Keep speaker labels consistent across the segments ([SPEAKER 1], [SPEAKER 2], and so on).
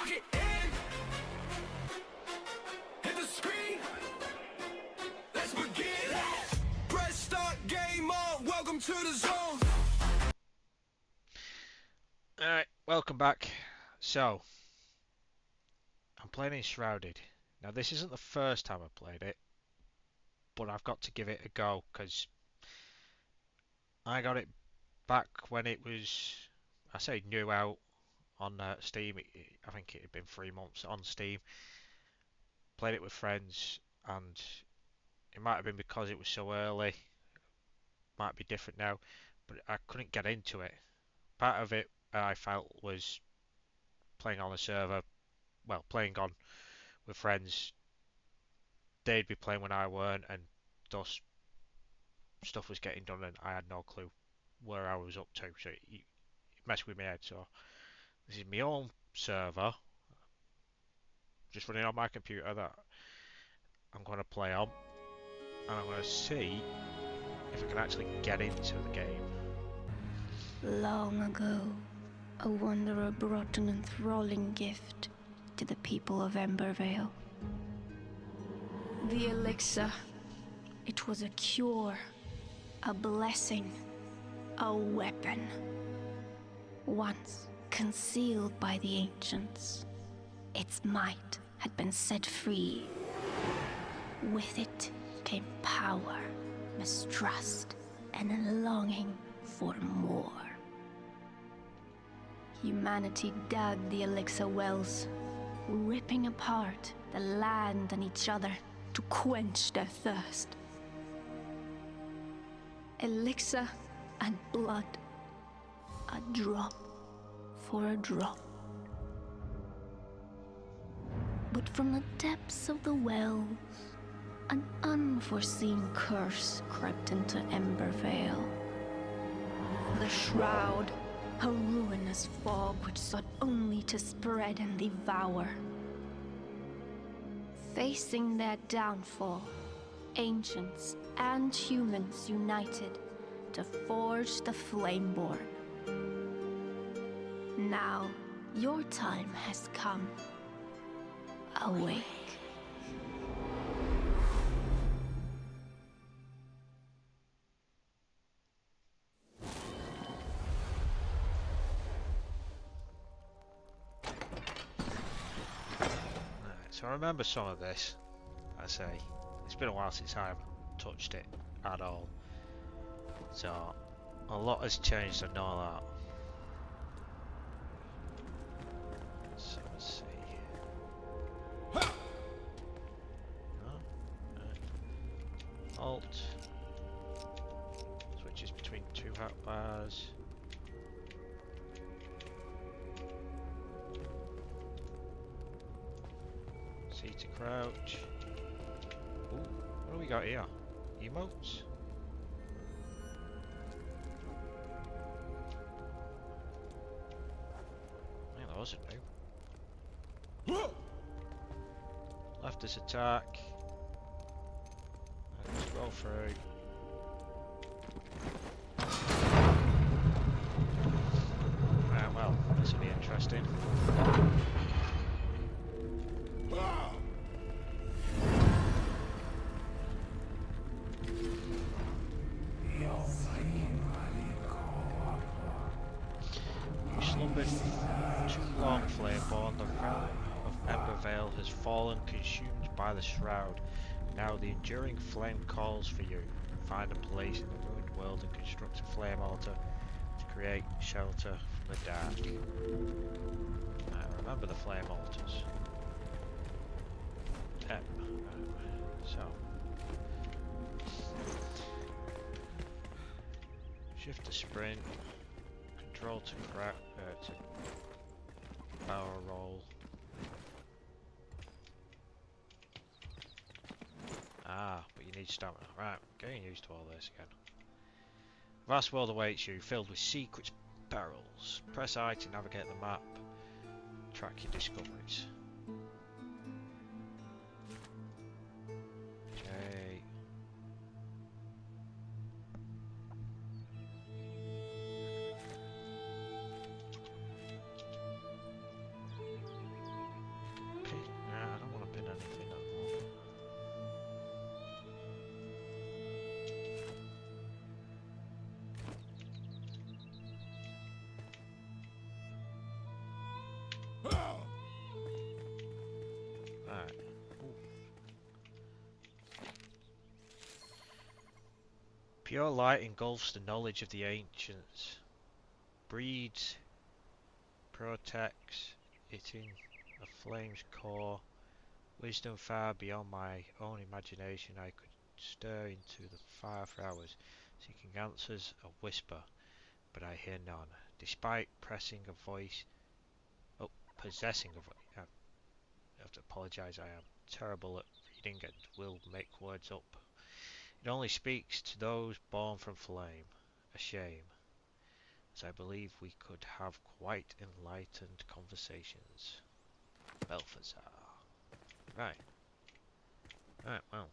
[SPEAKER 1] Lock it in. Hit the screen. Let's begin. Press start, game on. Welcome to the zone.
[SPEAKER 2] Alright, welcome back. So, I'm playing Enshrouded. Now, this isn't the first time I've played it, but I've got to give it a go because I got it back when it was, I say new out on Steam. I think it had been 3 months on Steam. Played it with friends, and it might have been because it was so early. Might be different now, but I couldn't get into it. Part of it I felt was playing on a server, well, playing on with friends. They'd be playing when I weren't, and thus stuff was getting done, and I had no clue where I was up to. So it messed with my head. So this is my own server, just running on my computer that I'm going to play on, and I'm going to see if I can actually get into the game.
[SPEAKER 3] Long ago, a wanderer brought an enthralling gift to the people of Embervale. The elixir. It was a cure, a blessing, a weapon. Once concealed by the ancients, its might had been set free. With it came power, mistrust, and a longing for more. Humanity dug the elixir wells, ripping apart the land and each other to quench their thirst. Elixir and blood, a drop for a drop. But from the depths of the wells, an unforeseen curse crept into Embervale. The Shroud, a ruinous fog which sought only to spread and devour. Facing their downfall, ancients and humans united to forge the Flameborn. Now, your time has come. Awake.
[SPEAKER 2] So I remember some of this. I say it's been a while since I've touched it at all. So a lot has changed. I know that. So let's see. Alt switches between two hotbars. C to crouch. Ooh, what do we got here? Emotes? Man, those are new. Left is attack. And scroll through. Ah, well, this will be interesting. Too long, Flameborn. The realm of Embervale has fallen, consumed by the Shroud. Now the enduring flame calls for you. Find a place in the ruined world and construct a flame altar to create shelter from the dark. I remember the flame altars. So shift to sprint. Control to crack, to power roll. Ah, but you need stamina. Right, getting used to all this again. Vast world awaits you, filled with secrets, perils. Press I to navigate the map. Track your discoveries. Okay. Pure light engulfs the knowledge of the ancients, breeds, protects it in a flame's core. Wisdom far beyond my own imagination, I could stir into the fire for hours, seeking answers a whisper, but I hear none. Despite possessing a voice, I have to apologise, I am terrible at reading and will make words up. It only speaks to those born from flame. A shame, as I believe we could have quite enlightened conversations. Balthazar. Right. Right, well.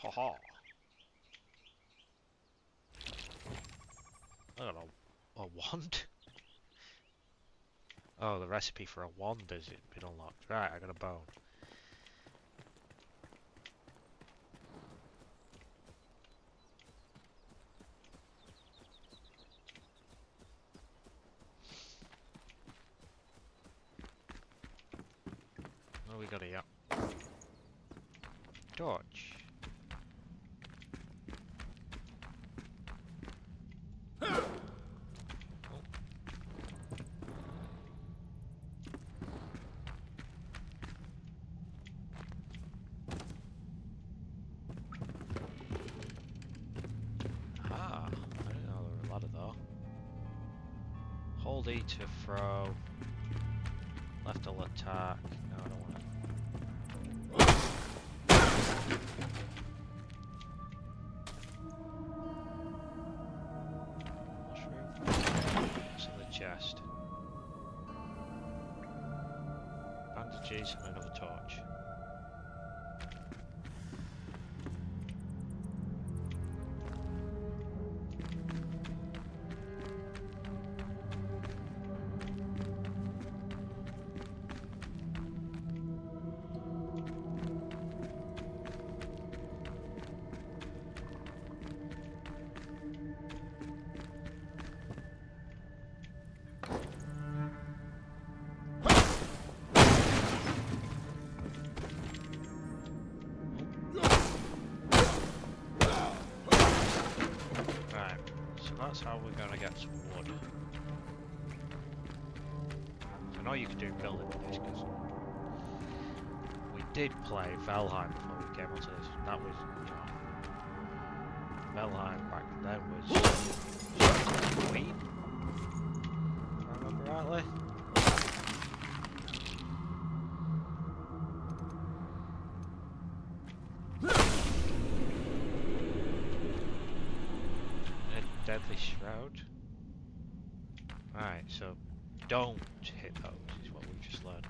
[SPEAKER 2] Ha ha. I don't know. A wand? Oh, the recipe for a wand has it been unlocked. Right, I got a bone. What do we got here? Torch. Ah, I didn't know there were a lot of those. Hold E to throw. Left all attack. No, I don't want it. Mushroom. What's in the chest? Bandages and another torch. That's how we're going to get some wood. I know you can do building with this because we did play Valheim before we came onto this. That was, Valheim back then was Queen, if I remember rightly. Deadly Shroud. Right, so don't hit those, is what we've just learned.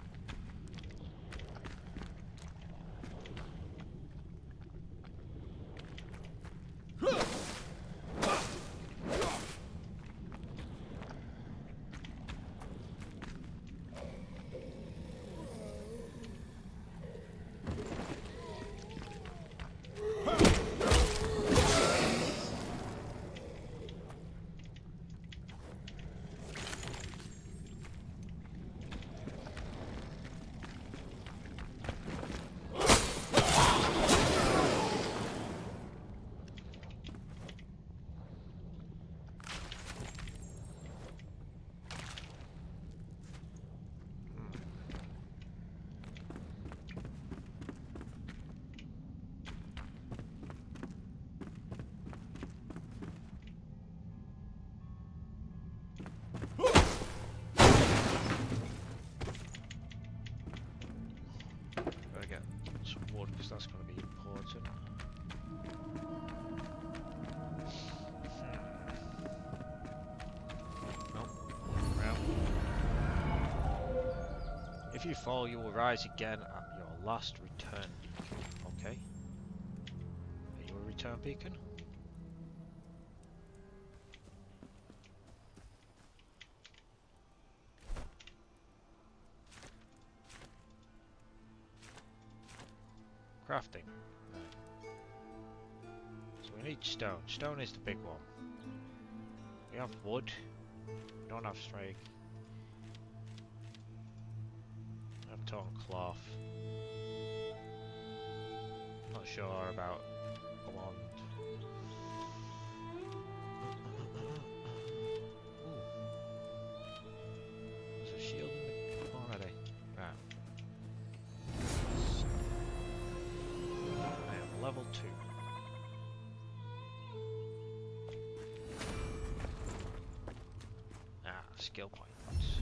[SPEAKER 2] Gotta get some wood because that's going to be important. If you fall, you will rise again at your last return beacon. Okay. Are you a return beacon? Crafting. Right. So we need stone. Stone is the big one. We have wood. We don't have strike. We have torn cloth. not sure about a wand. Ooh. There's a shield in the already. Right. So, I am level 2. Skill points.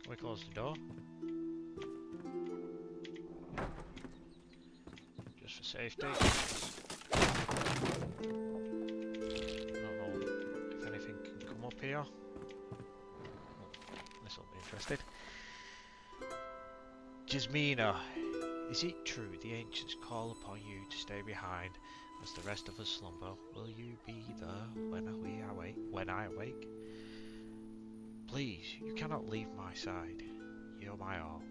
[SPEAKER 2] Can we close the door? Just for safety. I don't know if anything can come up here. This will be interesting. Jasmina, is it true the ancients call upon you to stay behind as the rest of us slumber? Will you be there when I awake? Please, you cannot leave my side. You're my all.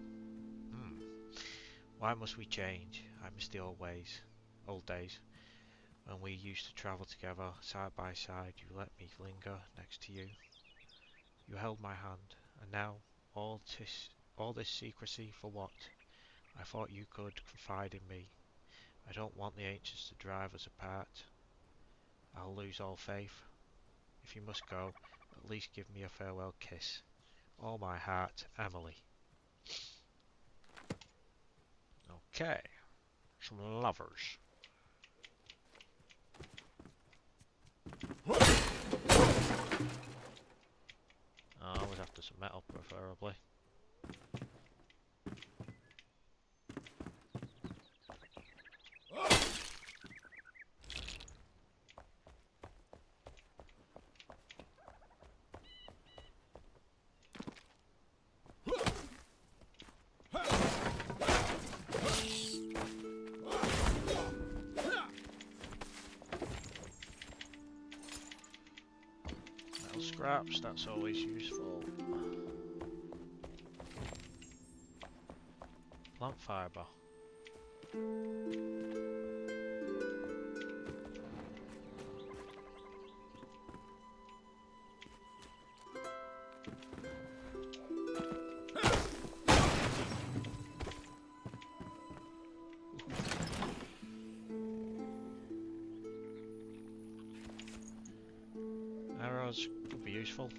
[SPEAKER 2] Why must we change? I miss the old days, when we used to travel together, side by side. You let me linger next to you. You held my hand, and now all this secrecy for what? I thought you could confide in me. I don't want the ancients to drive us apart. I'll lose all faith. If you must go, at least give me a farewell kiss. All my heart, Emily. Okay. Some lovers. I was after some metal, preferably. Scraps, that's always useful. Plant fibre. Arrows could be useful.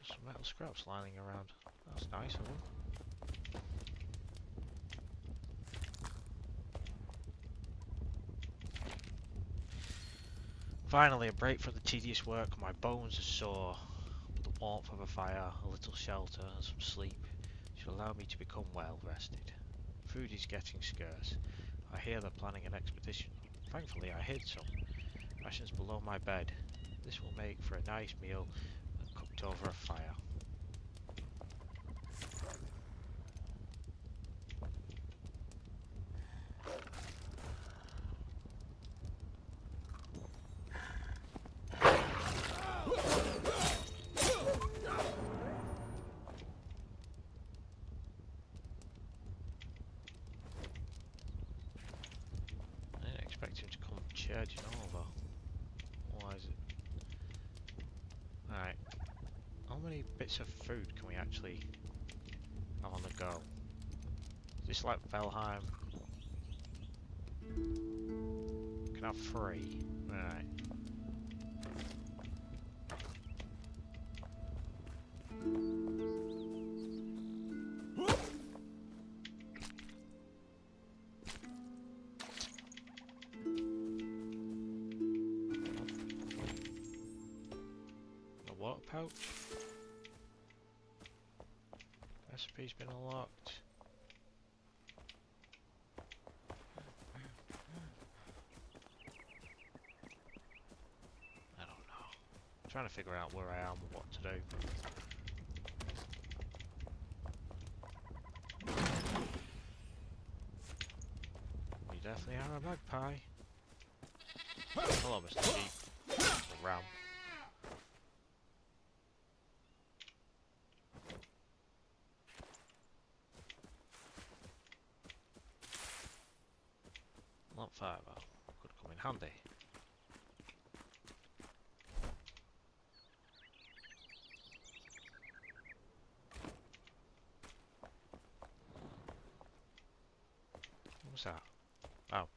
[SPEAKER 2] Some metal scraps lying around. That's nice of them. Finally, a break from the tedious work. My bones are sore, but the warmth of a fire, a little shelter, and some sleep should allow me to become well rested. Food is getting scarce. I hear they're planning an expedition. Thankfully, I hid some rations below my bed. This will make for a nice meal and cooked over a fire. Him to come charging over. Why is it? Alright. How many bits of food can we actually have on the go? Is this like Valheim? Can have 3. Right. water pouch. Recipe's been unlocked. I don't know. I'm trying to figure out where I am and what to do. You definitely are a magpie. Hello, Mr. Sheep. Or ram. Not fiber. Could come in handy. What's that? Oh.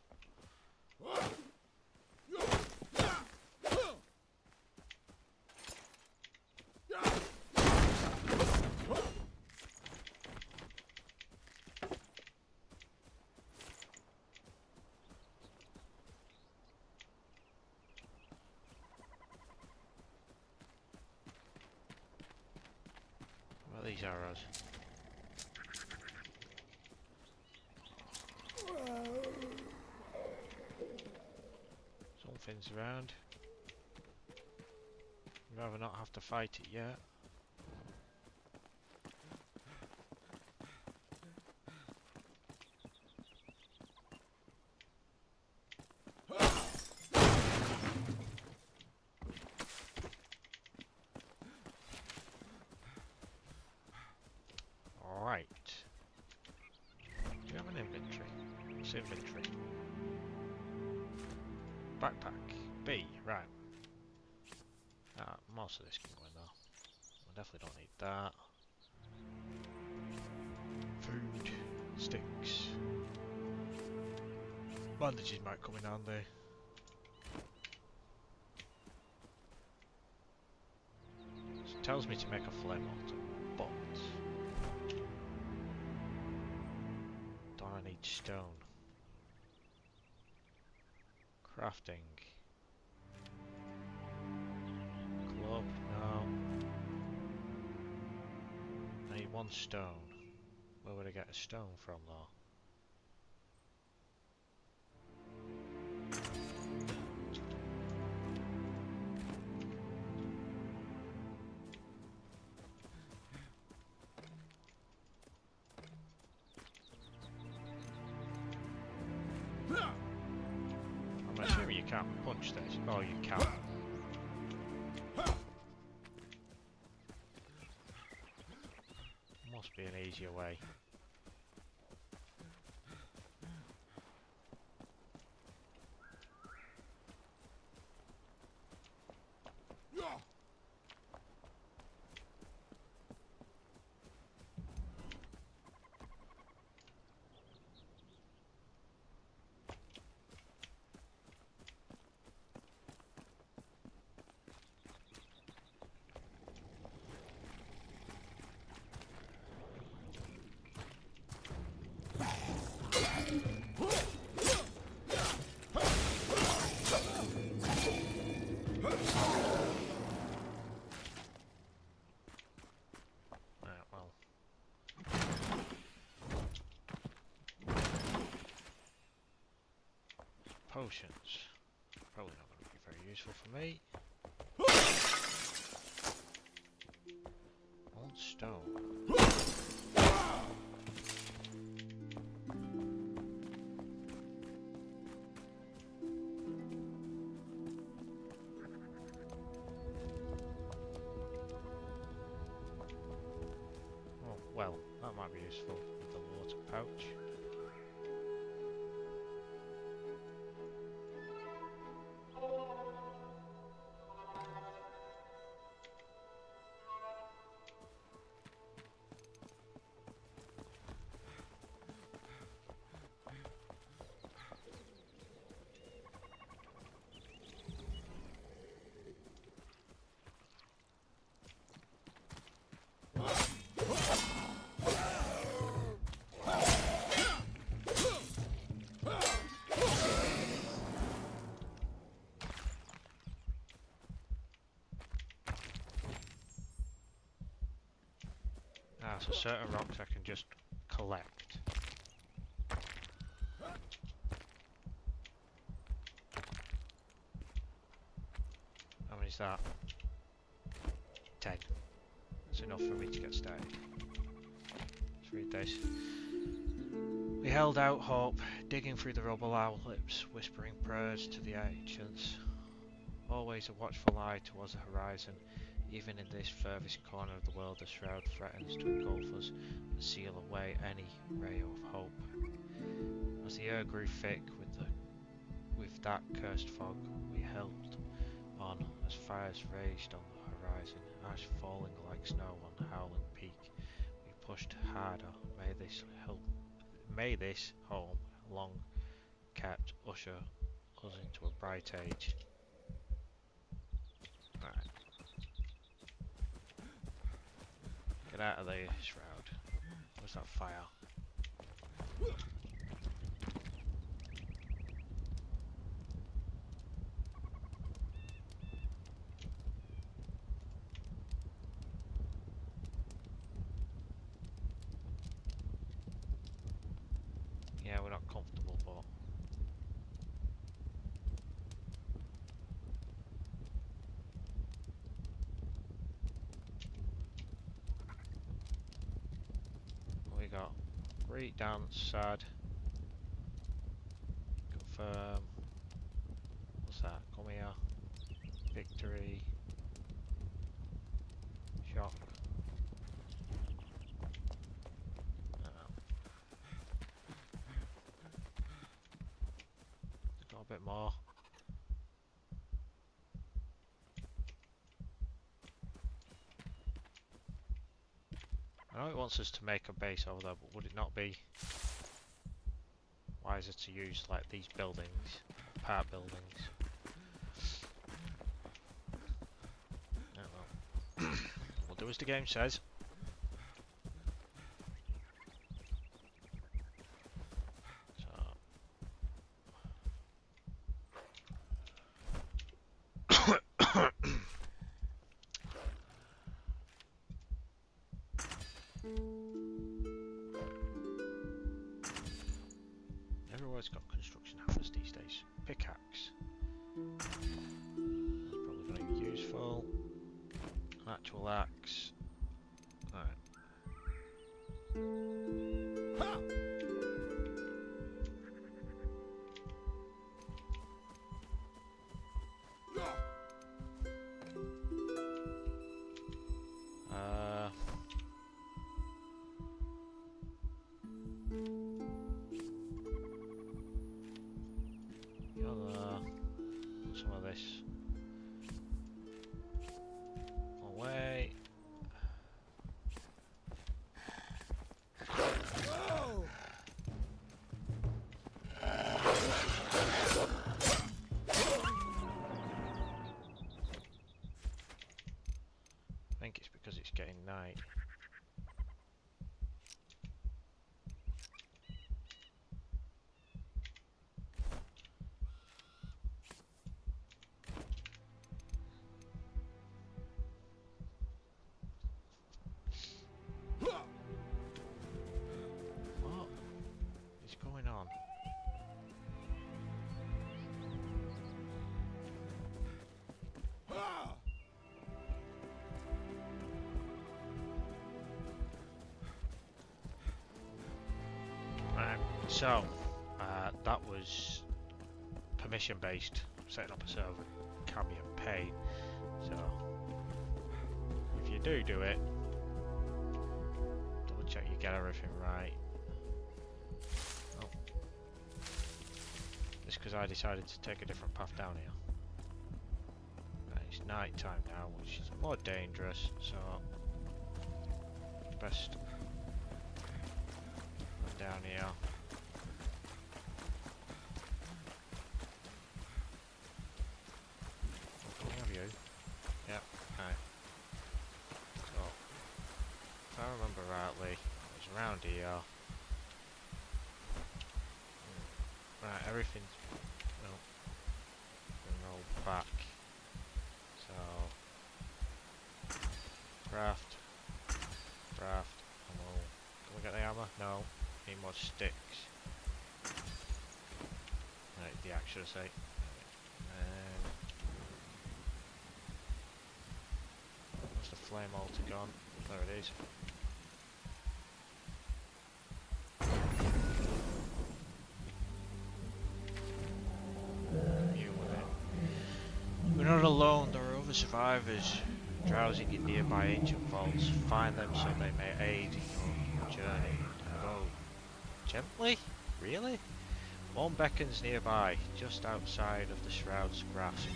[SPEAKER 2] What are these arrows? Something's around. I'd rather not have to fight it yet. Alright. Do you have an inventory? It's inventory. Backpack. B, right. Most of this can go in though. We definitely don't need that. Food. Sticks. Bandages might come in handy. It tells me to make a flame altar, but don't I need stone? Crafting. Club, no. I need one stone. Where would I get a stone from though? I'm assuming you can't punch this. Oh, you can. Must be an easier way. Potions. Probably not going to be very useful for me. I want stone. Oh, well, that might be useful with the water pouch. Ah, so certain rocks I can just collect. How many is that? 10. That's enough for me to get started. Let's read this. We held out hope, digging through the rubble, our lips whispering prayers to the ancients. Always a watchful eye towards the horizon. Even in this furthest corner of the world, the shroud threatens to engulf us and seal away any ray of hope. As the air grew thick with that cursed fog, we held on as fires raged on the horizon, ash falling like snow on Howling Peak. We pushed harder. May this home, long kept, usher us into a bright age. Right. Get out of the shroud. What's that fire? Yeah, we're not comfortable, but what we got? Great dance, sad. Confirm. What's that? Come here. Victory. Shock. Got a bit more. I know it wants us to make a base over there, but would it not be wiser to use like these buildings, apart buildings? Oh well. We'll do as the game says. Everywhere's got construction hammers these days. Pickaxe. That's probably going to be useful. An actual axe. Alright. Some of this away. I think it's because it's getting night. What is going on? Right, so that was permission based, setting up a server can be a pain. So if you do it, double check you get everything right. Oh. Just because I decided to take a different path down here. Right, it's night time now, which is more dangerous, so best go down here. Can we have you? Yep, right. So, if I remember rightly, it was around here. Right, everything's been rolled back. So, craft. any armor? No. Need more sticks. Right, the axe should I say. What's the flame altar gone? There it is. You with it. We're not alone, there are other survivors drowsing in nearby ancient vaults. Find them so they may aid your journey. Go gently? Really? One beckons nearby, just outside of the shroud's grasp.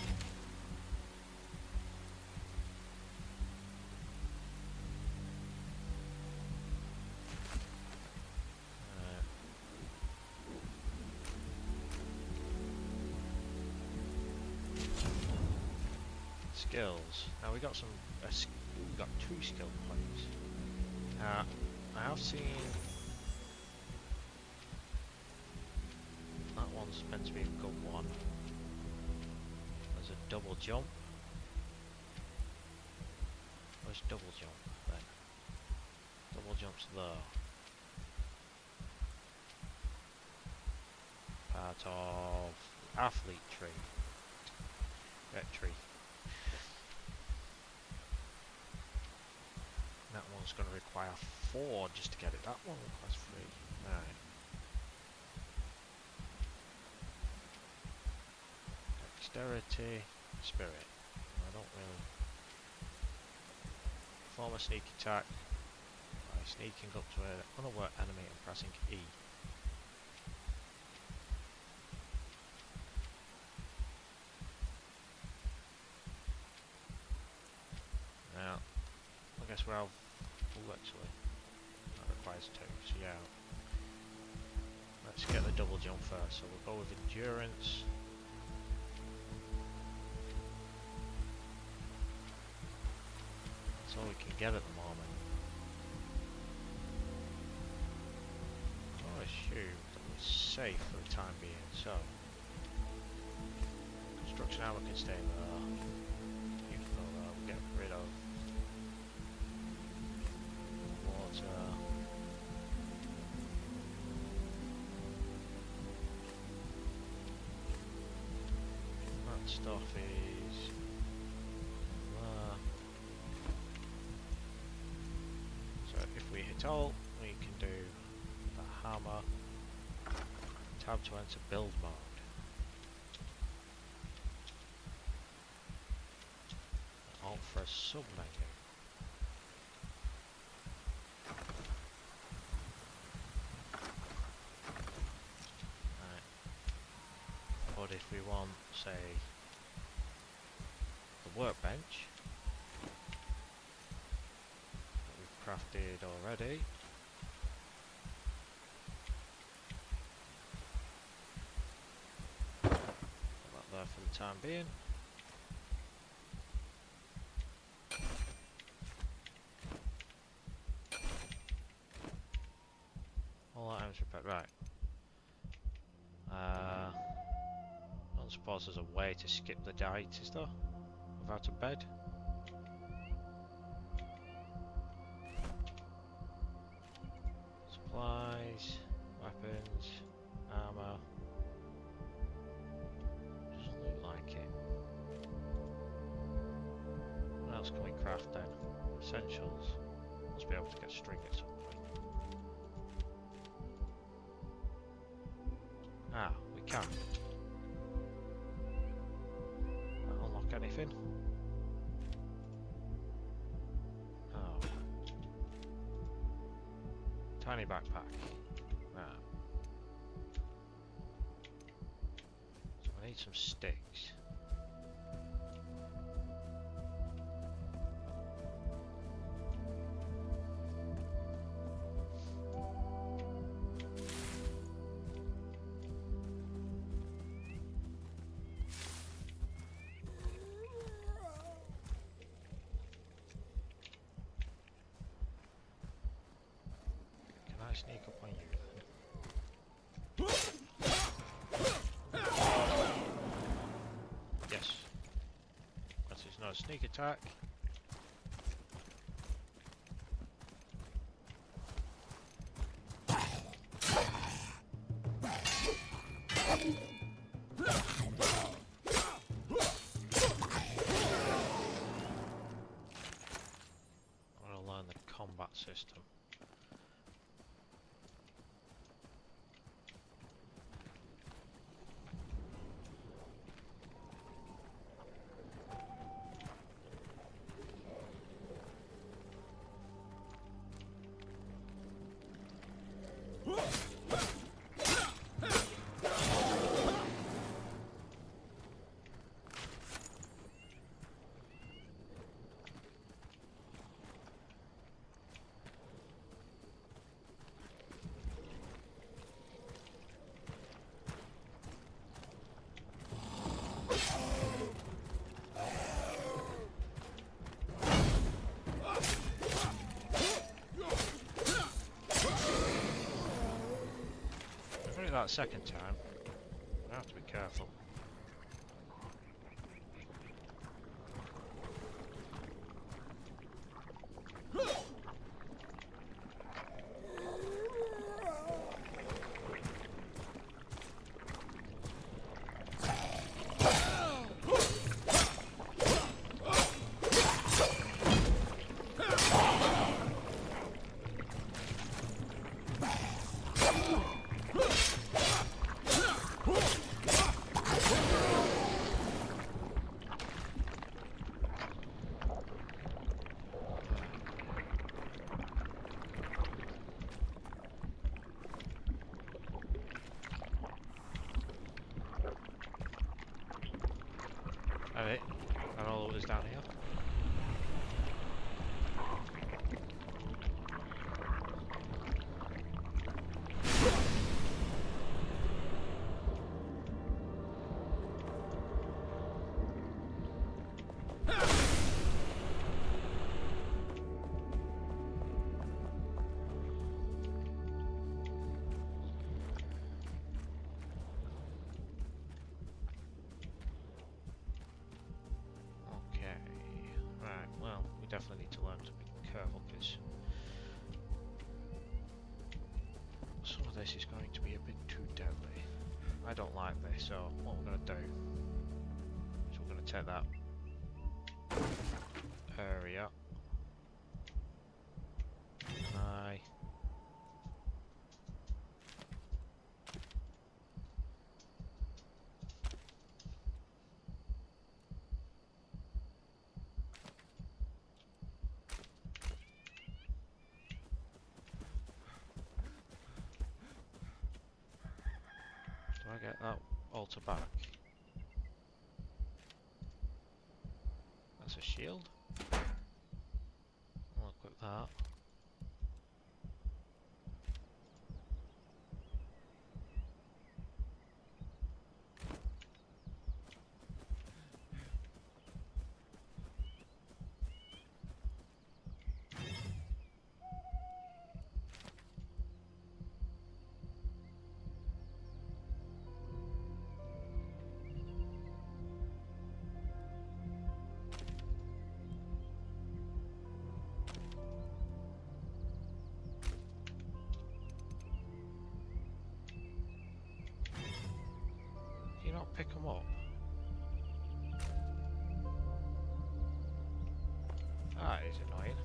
[SPEAKER 2] Skills. Now we got some. We got 2 skill points. I have seen that one's meant to be a good one. There's a double jump. Where's double jump then? Double jump's there. Part of athlete tree. Red tree. That one's going to require 4 just to get it. That one requires 3. Right. Dexterity, spirit. I don't really. Perform a sneak attack by sneaking up to an unaware enemy and pressing E. Now, I guess we'll have. Oh, actually, that requires 2. So yeah, let's get the double jump first. So we'll go with endurance. That's all we can get at the moment. I'll assume that we're safe for the time being. So, construction armor can stay there. You can go there. We'll get rid of. That stuff is there. So if we hit all, we can do the hammer. Tab to enter build mode. Alt for a sub menu. But if we want, say, the workbench that we've crafted already, put that there for the time being. All items repaired. Right. I don't suppose there's a way to skip the night, is there? Without a bed? Supplies, weapons, armor. Doesn't look like it. What else can we craft then? Essentials. Must be able to get string at some point. Ah, we can. Unlock anything? Oh. Tiny backpack. Ah. So I need some sticks. Sneak up on you then. Yes. That is not a sneak attack. I want to learn the combat system. That second time, I have to be careful. Alright, and all that was down here. Definitely need to learn to be careful because some of this is going to be a bit too deadly. I don't like this, so what we're going to do is we're going to take that area. Do I get that altar back? That's a shield. I'll equip that. Do you not pick them up? That is annoying.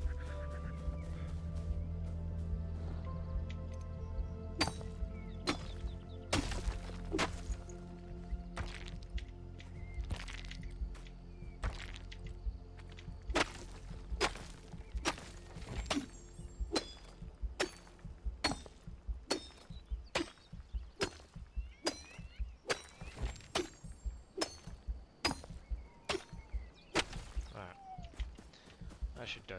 [SPEAKER 2] That should do.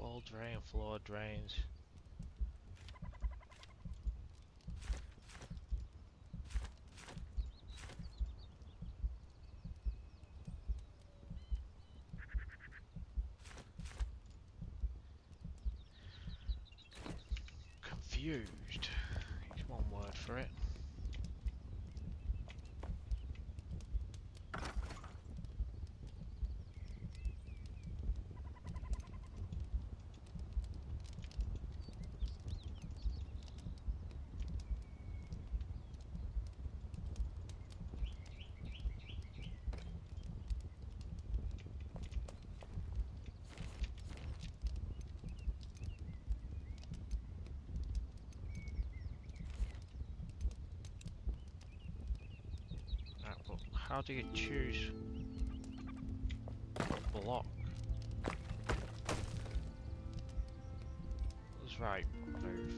[SPEAKER 2] Wall drain, floor drains. Confused. It's one word for it. Right, but how do you choose block? That's right, move.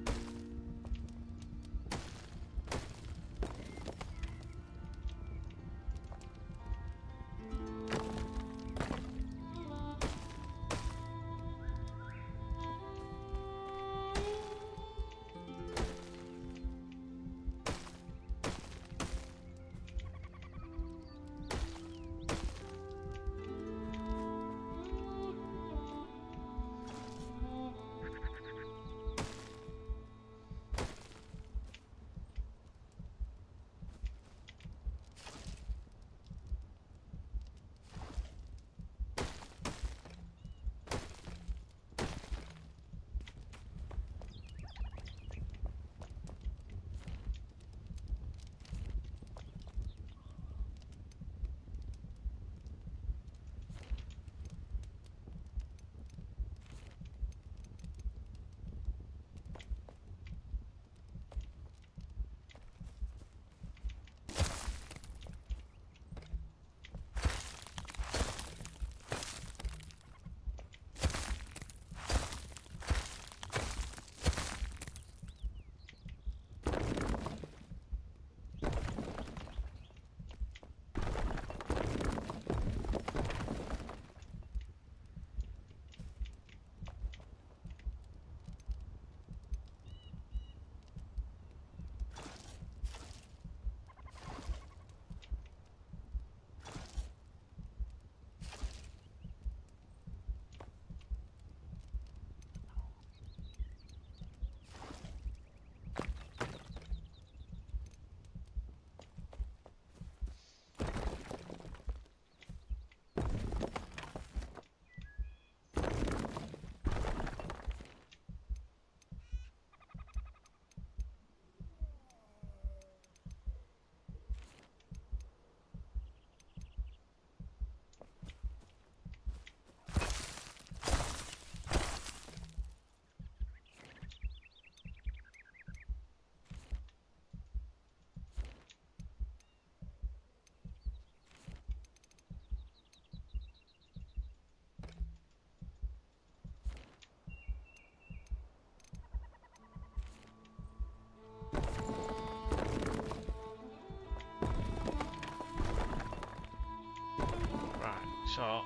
[SPEAKER 2] So,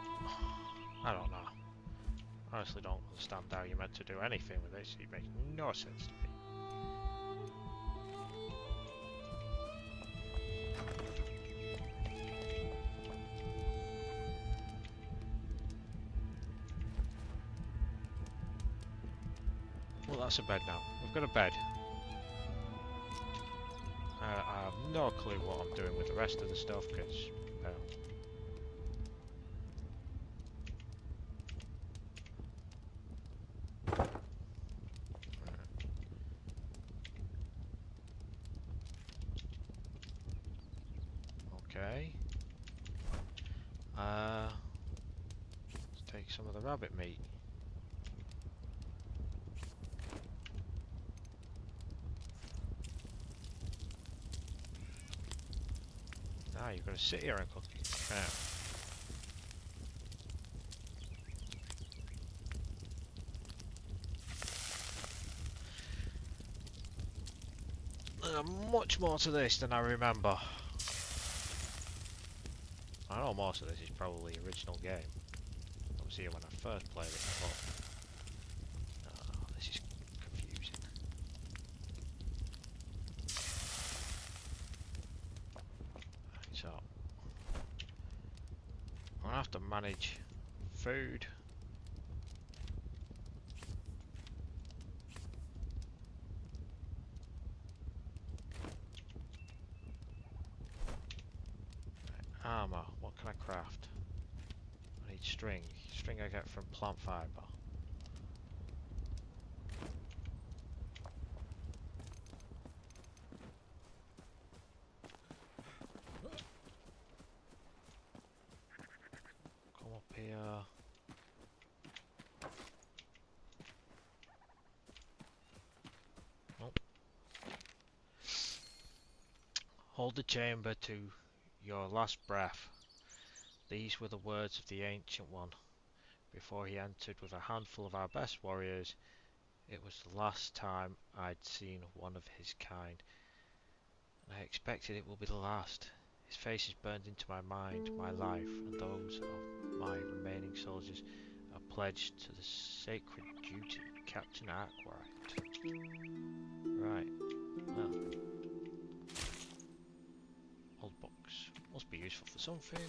[SPEAKER 2] I don't know. I honestly don't understand how you're meant to do anything with this. It makes no sense to me. Well, that's a bed now. We've got a bed. I have no clue what I'm doing with the rest of the stuff, because, well... Okay. Let's take some of the rabbit meat. Now you've got to sit here and cook it. Much more to this than I remember. I know most of this is probably original game. I was here when I first played it, but manage food. Armor, what can I craft? I need string. String I get from plant fiber. Come up here. Nope. Hold the chamber to your last breath. These were the words of the Ancient One. Before he entered with a handful of our best warriors, it was the last time I'd seen one of his kind. And I expected it will be the last. His face is burned into my mind, my life, and those of my remaining soldiers are pledged to the sacred duty, Captain Arkwright. Right, well. Old books. Must be useful for something.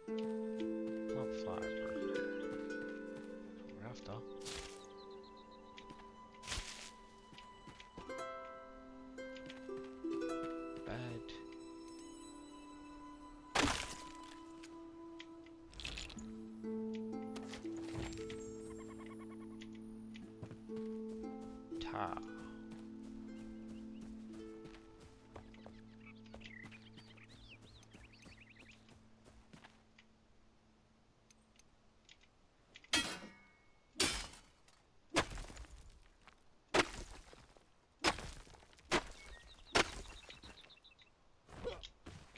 [SPEAKER 2] Plant fibre. That's what we're after. Bed. Tar.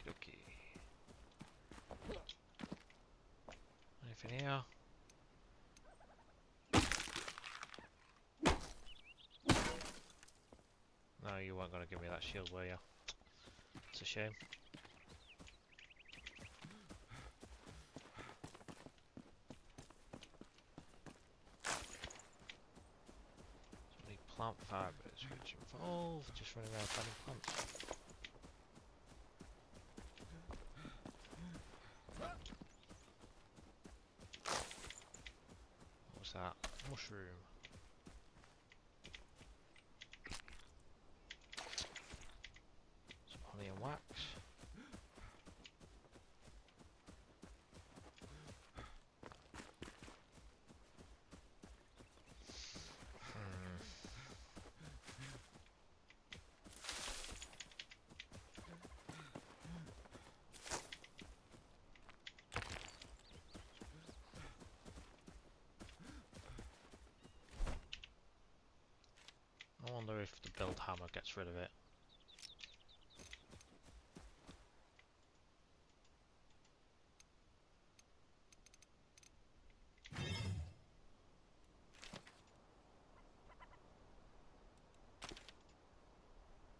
[SPEAKER 2] Okey-dokey. Anything here? No, you weren't going to give me that shield, were you? It's a shame. So we need plant fibres, which involve just running around finding plants. What's that? Mushroom. Some honey and wax. I wonder if the build hammer gets rid of it.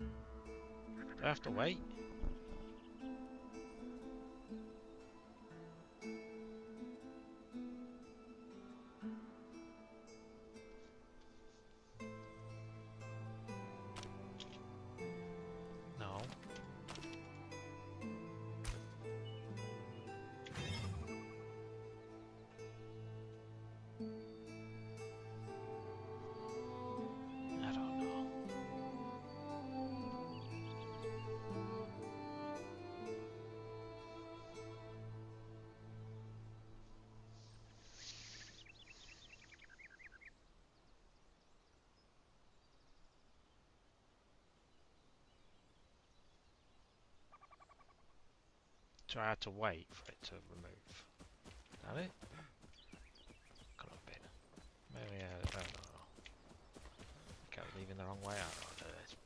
[SPEAKER 2] Do I have to wait? No. I don't know. So I had to wait for it to remove. Is that it? Could have been. Maybe I don't know. I kept leaving the wrong way out of this.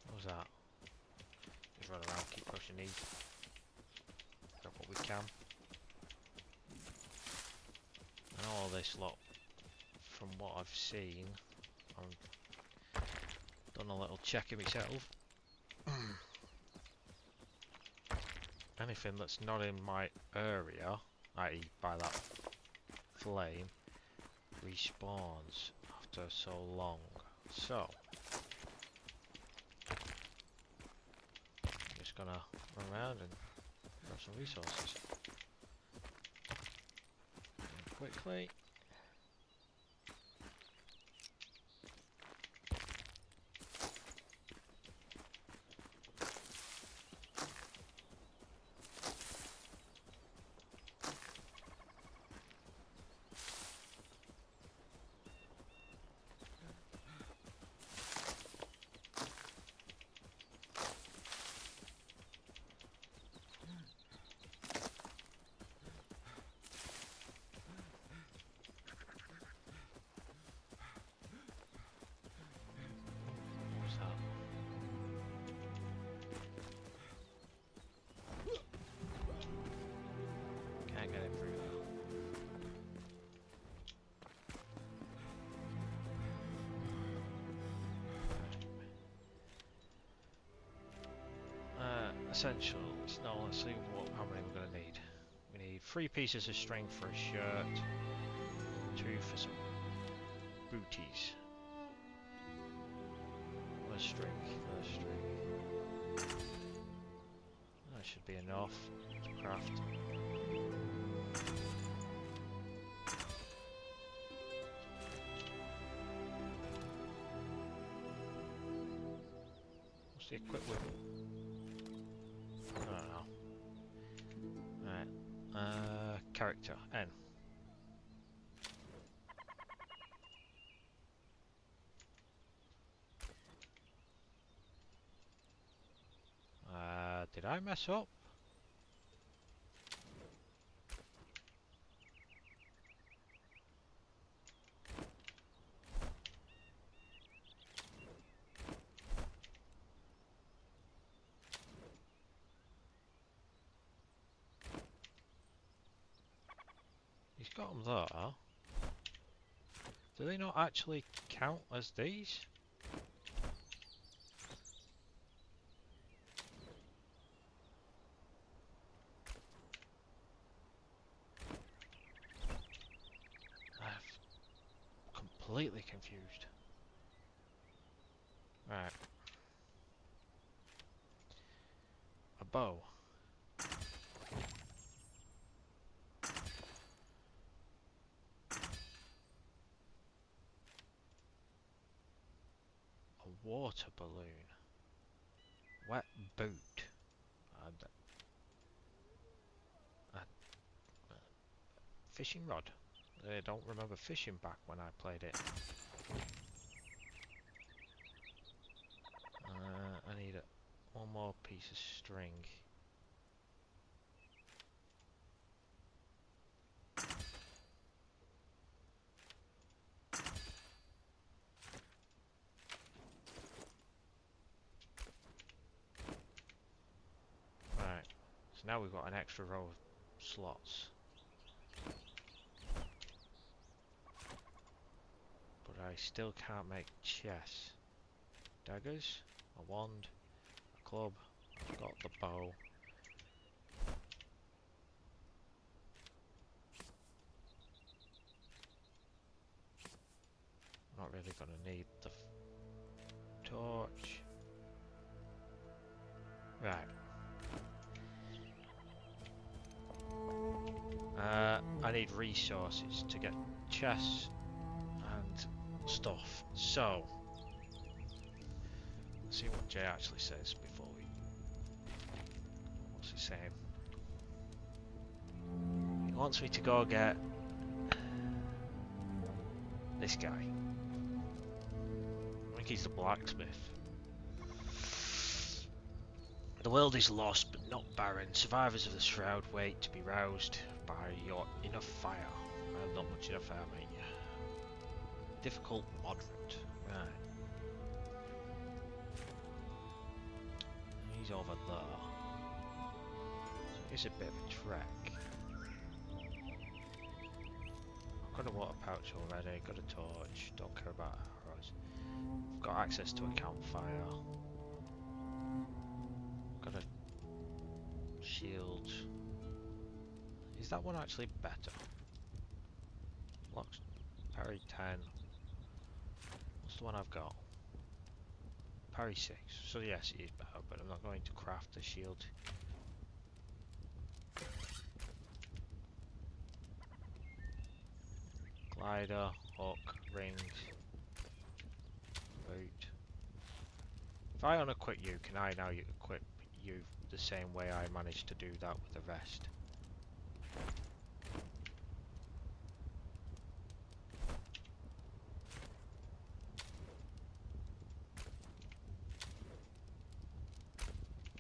[SPEAKER 2] What was that? Just run around, keep pushing these. Grab what we can. And all this lot, from what I've seen, I've done a little checking myself. Anything that's not in my area, i.e. by that flame, respawns after so long. So, gonna run around and grab some resources. Quickly. What's that? Can't get it through there. Essentials. Now let's see how many we're going to need. We need 3 pieces of string for a shirt, 2 for some booties. Where's string? There's string. That should be enough to craft. What's the equipment? I don't know. Alright. Character. N. Did I mess up? He's got them there. Do they not actually count as these? I'm completely confused. Right. A bow. A water balloon. Wet boot. A fishing rod. I don't remember fishing back when I played it. I need one more piece of string. Right, so now we've got an extra row of slots. But I still can't make chests. Daggers, a wand, a club, I've got the bow. I'm not really going to need the torch. Right. I need resources to get chests and stuff. So, let's see what Jay actually says before we... What's he saying? He wants me to go get this guy. I think he's the blacksmith. The world is lost but not barren. Survivors of the Shroud wait to be roused by your inner fire. I have not much inner fire, mate. Difficult, moderate. Right. He's over there. So it's a bit of a trek. I've got a water pouch already, got a torch, don't care about arrows. I've got access to a campfire. Got a shield. Is that one actually better? Locks, parry 10. What's the one I've got? Parry 6. So yes, it is better, but I'm not going to craft the shield. Glider, hook, rings, boot. If I unequip you, can I now equip you the same way I managed to do that with the rest?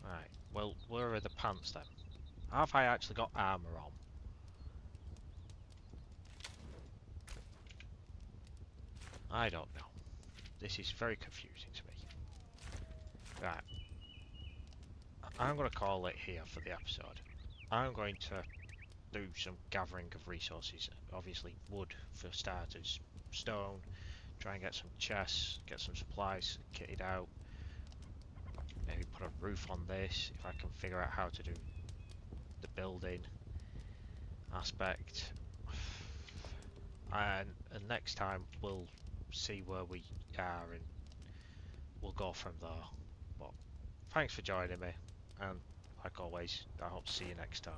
[SPEAKER 2] Right, well, where are the pants then? Have I actually got armour on? I don't know. This is very confusing to me. Right, I'm going to call it here for the episode. I'm going to do some gathering of resources. Obviously wood for starters, stone, try and get some chests, get some supplies kitted out, maybe put a roof on this if I can figure out how to do the building aspect. And next time we'll see where we are and we'll go from there. But thanks for joining me, and like always, I hope to see you next time.